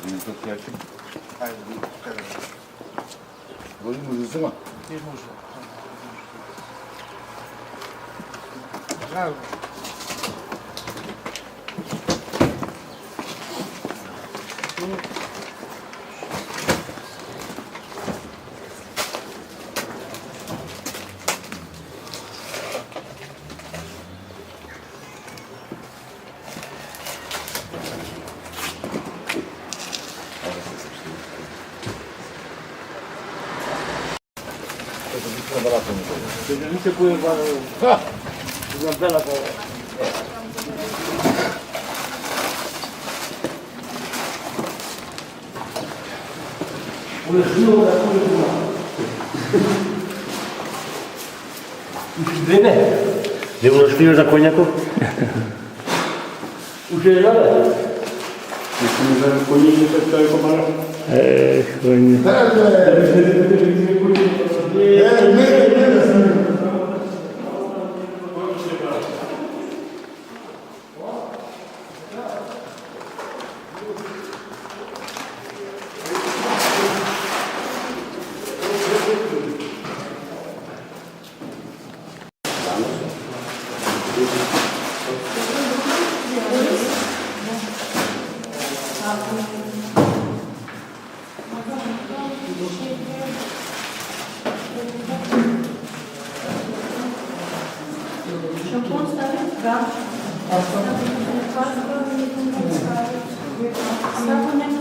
Він тут ящик. Возьму за сама. Не може. Non si può fare una bella cosa. Bene, devono scrivere da cognaco? Uscire il cognino per stare con Шампунь ставить? Да. Ставить.